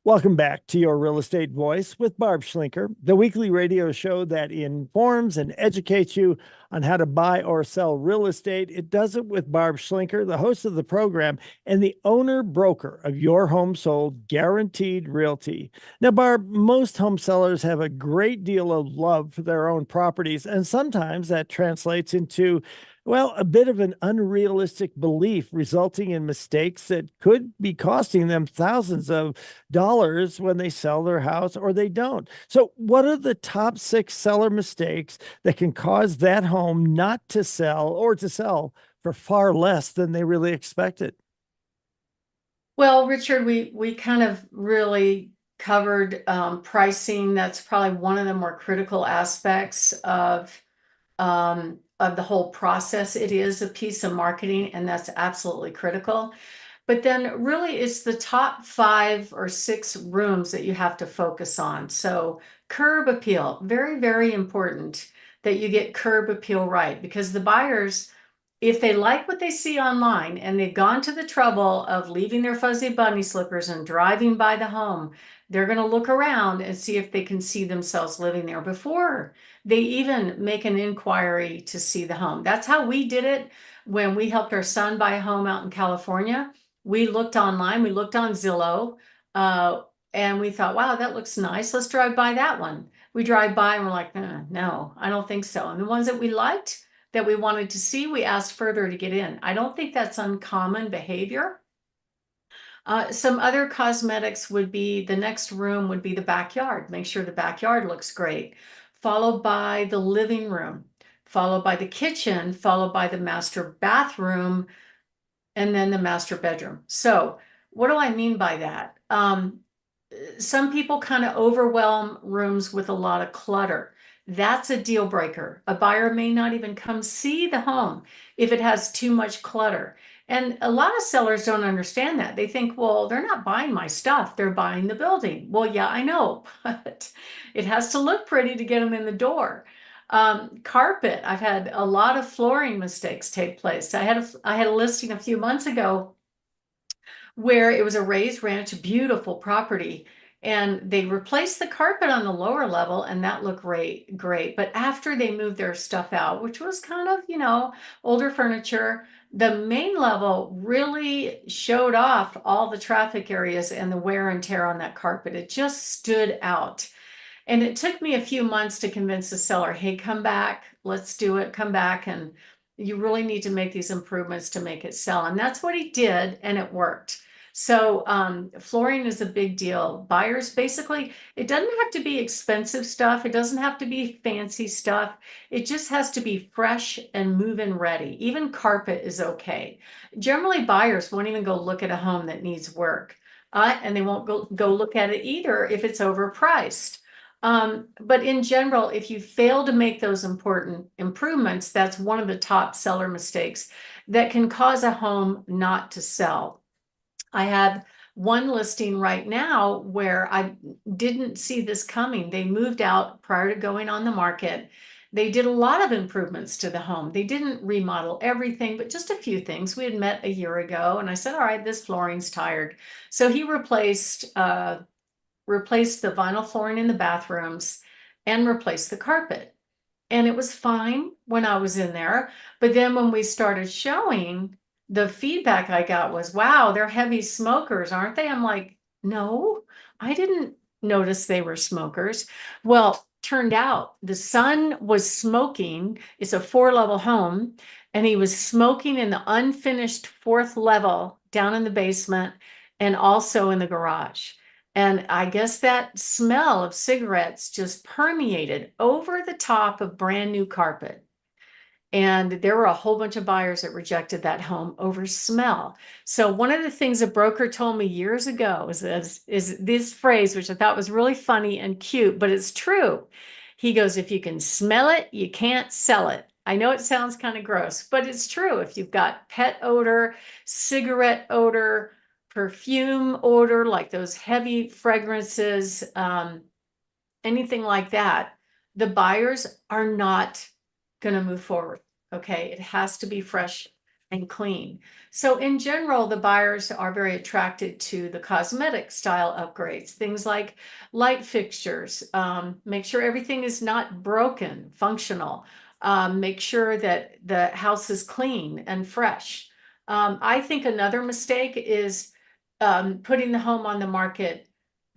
Welcome back to Your Real Estate Voice with Barb Schlinker, the weekly radio show that informs and educates you on how to buy or sell real estate. It does it with Barb Schlinker, the host of the program and the owner broker of Your Home Sold Guaranteed Realty. Now, Barb, most home sellers have a great deal of love for their own properties, and sometimes that translates into a bit of an unrealistic belief, resulting in mistakes that could be costing them thousands of dollars when they sell their house or they don't. So, what are the top six seller mistakes that can cause that home not to sell or to sell for far less than they really expected? Well, Richard, we kind of really covered pricing. That's probably one of the more critical aspects of the whole process. It is a piece of marketing, and that's absolutely critical. But then really it's the top five or six rooms that you have to focus on. So curb appeal, very, very important that you get curb appeal right, because the buyers, if they like what they see online and they've gone to the trouble of leaving their fuzzy bunny slippers and driving by the home, they're going to look around and see if they can see themselves living there before they even make an inquiry to see the home. That's how we did it when we helped our son buy a home out in California. We looked online, we looked on Zillow, and we thought, wow, that looks nice. Let's drive by that one. We drive by and we're like, no, I don't think so. And the ones that we liked, that we wanted to see, we asked further to get in. I don't think that's uncommon behavior. Some other cosmetics would be the next room would be the backyard. Make sure the backyard looks great, followed by the living room, followed by the kitchen, followed by the master bathroom, and then the master bedroom. So, what do I mean by that? Some people kind of overwhelm rooms with a lot of clutter. That's a deal breaker. A buyer may not even come see the home if it has too much clutter. And a lot of sellers don't understand that. They think, well, they're not buying my stuff, they're buying the building. Well, yeah, I know, but it has to look pretty to get them in the door. Carpet, I've had a lot of flooring mistakes take place. I had a listing a few months ago where it was a raised ranch, beautiful property. And they replaced the carpet on the lower level, and that looked great. But after they moved their stuff out, which was kind of, older furniture, the main level really showed off all the traffic areas and the wear and tear on that carpet. It just stood out. And it took me a few months to convince the seller, hey, come back, let's do it, come back. And you really need to make these improvements to make it sell. And that's what he did, and it worked. So flooring is a big deal. Buyers, basically, it doesn't have to be expensive stuff. It doesn't have to be fancy stuff. It just has to be fresh and move-in ready. Even carpet is okay. Generally, buyers won't even go look at a home that needs work. And they won't go look at it either if it's overpriced. But in general, if you fail to make those important improvements, that's one of the top seller mistakes that can cause a home not to sell. I have one listing right now where I didn't see this coming. They moved out prior to going on the market. They did a lot of improvements to the home. They didn't remodel everything, but just a few things. We had met a year ago, and I said, all right, this flooring's tired. So he replaced the vinyl flooring in the bathrooms and replaced the carpet. And it was fine when I was in there. But then when we started showing, the feedback I got was, wow, they're heavy smokers, aren't they? I'm like, no, I didn't notice they were smokers. Well, turned out the son was smoking. It's a 4-level home, and he was smoking in the unfinished fourth level down in the basement and also in the garage. And I guess that smell of cigarettes just permeated over the top of brand new carpet. And there were a whole bunch of buyers that rejected that home over smell. So one of the things a broker told me years ago is this phrase, which I thought was really funny and cute, but it's true. He goes, if you can smell it, you can't sell it. I know it sounds kind of gross, but it's true. If you've got pet odor, cigarette odor, perfume odor, like those heavy fragrances, anything like that, the buyers are not going to move forward. Okay. It has to be fresh, and clean. So in general, the buyers are very attracted to the cosmetic style upgrades, things like light fixtures, make sure everything is not broken, functional, make sure that the house is clean and fresh. I think another mistake is putting the home on the market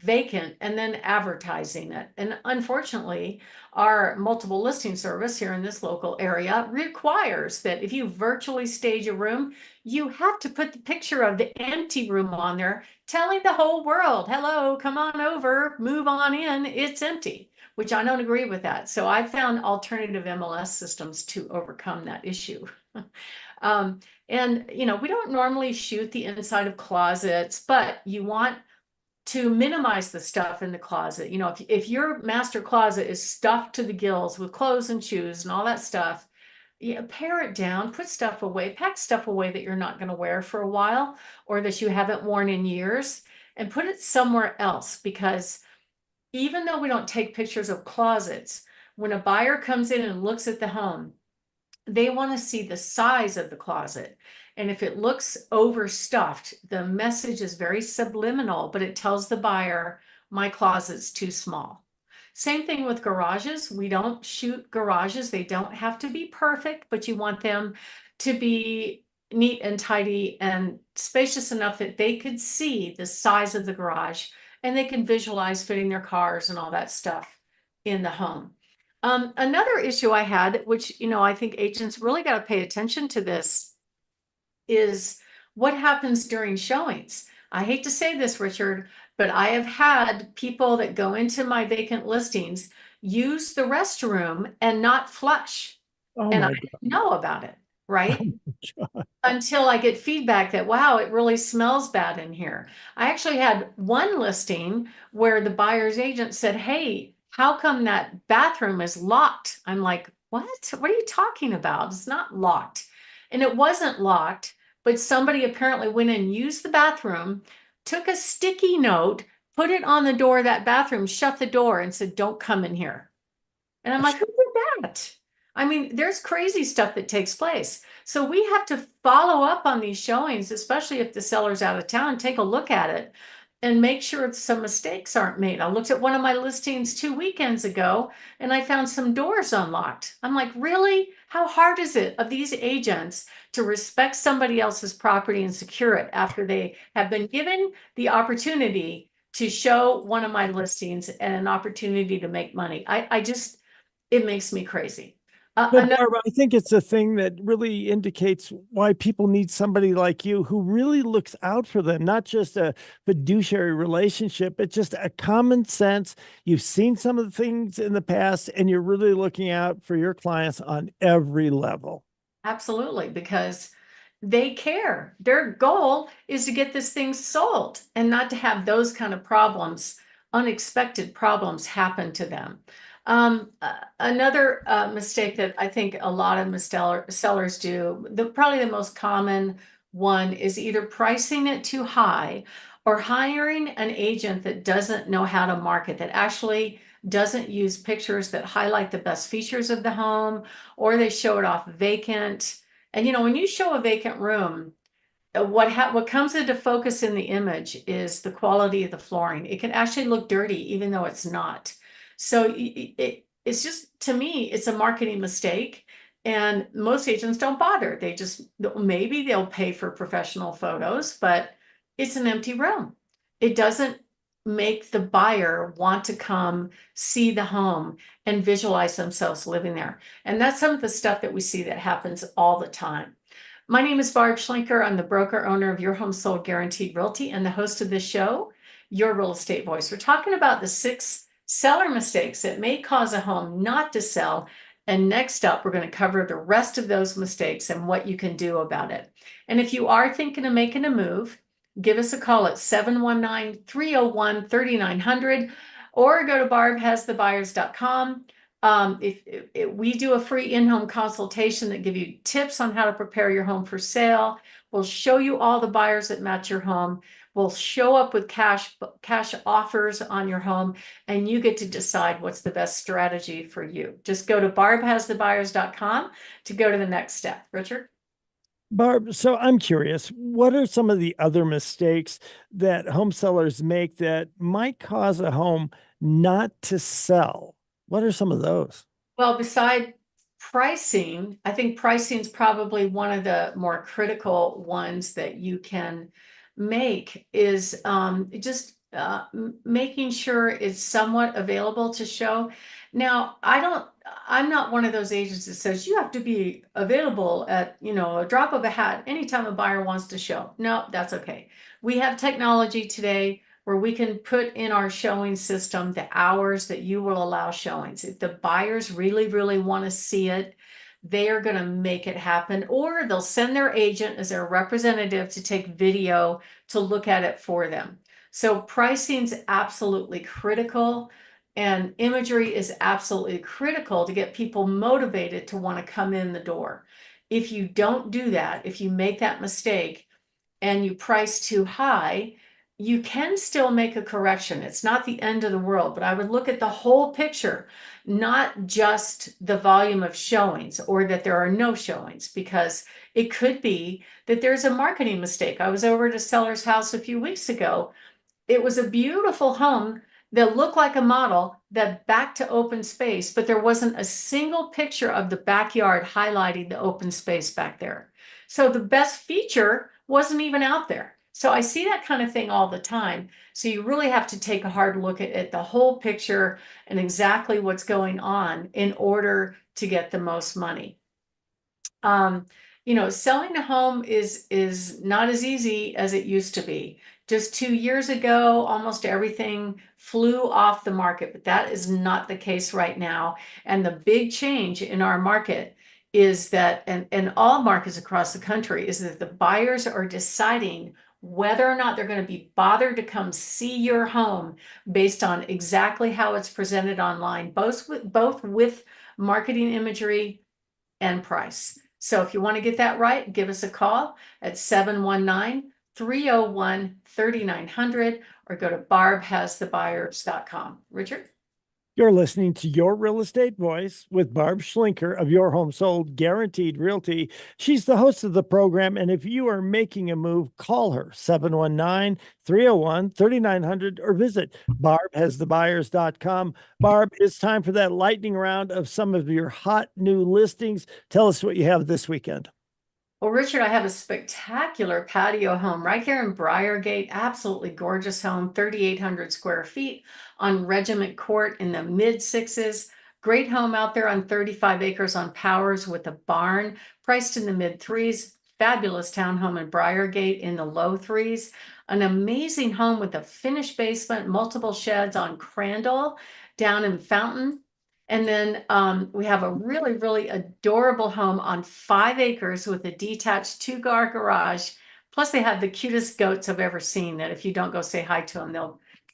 vacant and then advertising it. And unfortunately, our multiple listing service here in this local area requires that if you virtually stage a room, you have to put the picture of the empty room on there, telling the whole world, hello, come on over, move on in, it's empty, which I don't agree with that. So I found alternative MLS systems to overcome that issue. um, and, we don't normally shoot the inside of closets, but you want to minimize the stuff in the closet. If your master closet is stuffed to the gills with clothes and shoes and all that stuff, pare it down, put stuff away, pack stuff away that you're not going to wear for a while or that you haven't worn in years, and put it somewhere else. Because even though we don't take pictures of closets, when a buyer comes in and looks at the home, they want to see the size of the closet. And if it looks overstuffed, the message is very subliminal, but it tells the buyer, my closet's too small. Same thing with garages. We don't shoot garages. They don't have to be perfect, but you want them to be neat and tidy and spacious enough that they could see the size of the garage and they can visualize fitting their cars and all that stuff in the home. Another issue I had, which, I think agents really got to pay attention to this, is what happens during showings. I hate to say this, Richard, but I have had people that go into my vacant listings use the restroom and not flush. Oh And I my didn't know about it, right? God. Until I get feedback that, wow, it really smells bad in here. I actually had one listing where the buyer's agent said, hey, how come that bathroom is locked? I'm like, what? What are you talking about? It's not locked. And it wasn't locked, but somebody apparently went and used the bathroom, took a sticky note, put it on the door of that bathroom, shut the door, and said, don't come in here. And I'm like, who did that? I mean, there's crazy stuff that takes place. So we have to follow up on these showings, especially if the seller's out of town, take a look at it and make sure some mistakes aren't made. I looked at one of my listings 2 weekends ago and I found some doors unlocked. I'm like, really? How hard is it of these agents to respect somebody else's property and secure it after they have been given the opportunity to show one of my listings and an opportunity to make money? It makes me crazy. But Another Barbara, I think it's a thing that really indicates why people need somebody like you who really looks out for them, not just a fiduciary relationship, but just a common sense. You've seen some of the things in the past and you're really looking out for your clients on every level. Absolutely, because they care. Their goal is to get this thing sold and not to have those kind of problems, unexpected problems happen to them. Another mistake that I think a lot of sellers do, probably the most common one, is either pricing it too high or hiring an agent that doesn't know how to market, that actually doesn't use pictures that highlight the best features of the home, or they show it off vacant. And when you show a vacant room, what comes into focus in the image is the quality of the flooring. It can actually look dirty even though it's not. So it's just, to me, it's a marketing mistake. And most agents don't bother. Maybe they'll pay for professional photos, but it's an empty room. It doesn't make the buyer want to come see the home and visualize themselves living there. And that's some of the stuff that we see that happens all the time. My name is Barb Schlinker. I'm the broker owner of Your Home Sold Guaranteed Realty and the host of this show, Your Real Estate Voice. We're talking about the 6 seller mistakes that may cause a home not to sell. And next up, we're going to cover the rest of those mistakes and what you can do about it. And if you are thinking of making a move, give us a call at 719-301-3900 or go to barbhasthebuyers.com. If we do a free in-home consultation that give you tips on how to prepare your home for sale. We'll show you all the buyers that match your home. We'll show up with cash offers on your home, and you get to decide what's the best strategy for you. Just go to barbhasthebuyers.com to go to the next step. Richard? Barb, so I'm curious, what are some of the other mistakes that home sellers make that might cause a home not to sell? What are some of those? Well, beside pricing, I think pricing is probably one of the more critical ones that you can make is just making sure it's somewhat available to show. Now, I'm not one of those agents that says you have to be available at, a drop of a hat anytime a buyer wants to show. No, that's okay. We have technology today where we can put in our showing system the hours that you will allow showings. If the buyers really, really want to see it, they are going to make it happen, or they'll send their agent as their representative to take video to look at it for them. So pricing's absolutely critical, and imagery is absolutely critical to get people motivated to want to come in the door. If you don't do that, if you make that mistake, and you price too high, you can still make a correction. It's not the end of the world, but I would look at the whole picture, not just the volume of showings or that there are no showings, because it could be that there's a marketing mistake. I was over at a seller's house a few weeks ago. It was a beautiful home that looked like a model that backed to open space, but there wasn't a single picture of the backyard highlighting the open space back there. So the best feature wasn't even out there. So I see that kind of thing all the time. So you really have to take a hard look at the whole picture and exactly what's going on in order to get the most money. Um, selling a home is not as easy as it used to be. Just 2 years ago, almost everything flew off the market, but that is not the case right now. And the big change in our market is that, and all markets across the country, is that the buyers are deciding whether or not they're going to be bothered to come see your home based on exactly how it's presented online, both with marketing imagery and price. So if you want to get that right, give us a call at 719-301-3900 or go to barbhasthebuyers.com. Richard? You're listening to Your Real Estate Voice with Barb Schlinker of Your Home Sold Guaranteed Realty. She's the host of the program, and if you are making a move, call her 719-301-3900 or visit barbhasthebuyers.com. Barb, it's time for that lightning round of some of your hot new listings. Tell us what you have this weekend. Well, Richard, I have a spectacular patio home right here in Briargate. Absolutely gorgeous home, 3,800 square feet on Regiment Court in the mid sixes. Great home out there on 35 acres on Powers with a barn, priced in the mid threes. Fabulous townhome in Briargate in the low threes. An amazing home with a finished basement, multiple sheds on Crandall down in Fountain. And then we have a really, really adorable home on 5 acres with a detached two-car garage. Plus, they have the cutest goats I've ever seen that if you don't go say hi to them,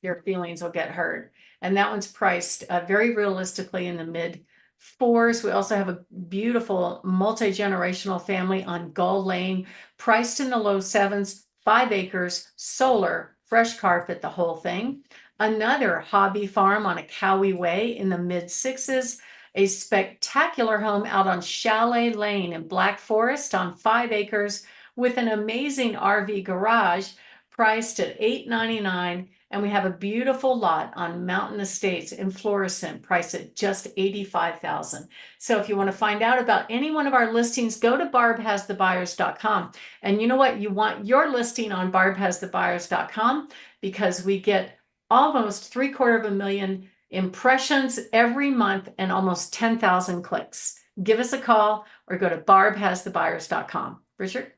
their feelings will get hurt. And that one's priced very realistically in the mid fours. We also have a beautiful multi-generational family on Gull Lane, priced in the low sevens, 5 acres, solar, fresh carpet, the whole thing. Another hobby farm on a Cowie Way in the mid sixes, a spectacular home out on Chalet Lane in Black Forest on 5 acres with an amazing RV garage priced at $899. And we have a beautiful lot on Mountain Estates in Florissant priced at just $85,000. So if you want to find out about any one of our listings, go to barbhasthebuyers.com. And you know what? You want your listing on barbhasthebuyers.com because we get almost 750,000 impressions every month and almost 10,000 clicks. Give us a call or go to barbhasthebuyers.com. Richard?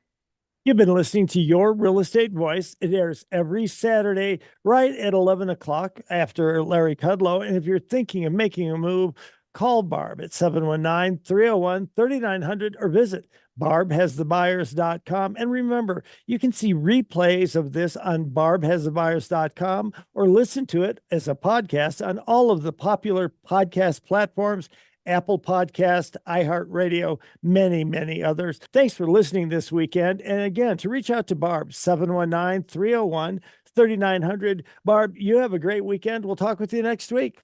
You've been listening to Your Real Estate Voice. It airs every Saturday right at 11 o'clock after Larry Kudlow. And if you're thinking of making a move, call Barb at 719-301-3900 or visit barbhasthebuyers.com. And remember, you can see replays of this on barbhasthebuyers.com or listen to it as a podcast on all of the popular podcast platforms: Apple Podcast, iHeartRadio, many, many others. Thanks for listening this weekend. And again, to reach out to Barb, 719-301-3900. Barb, you have a great weekend. We'll talk with you next week.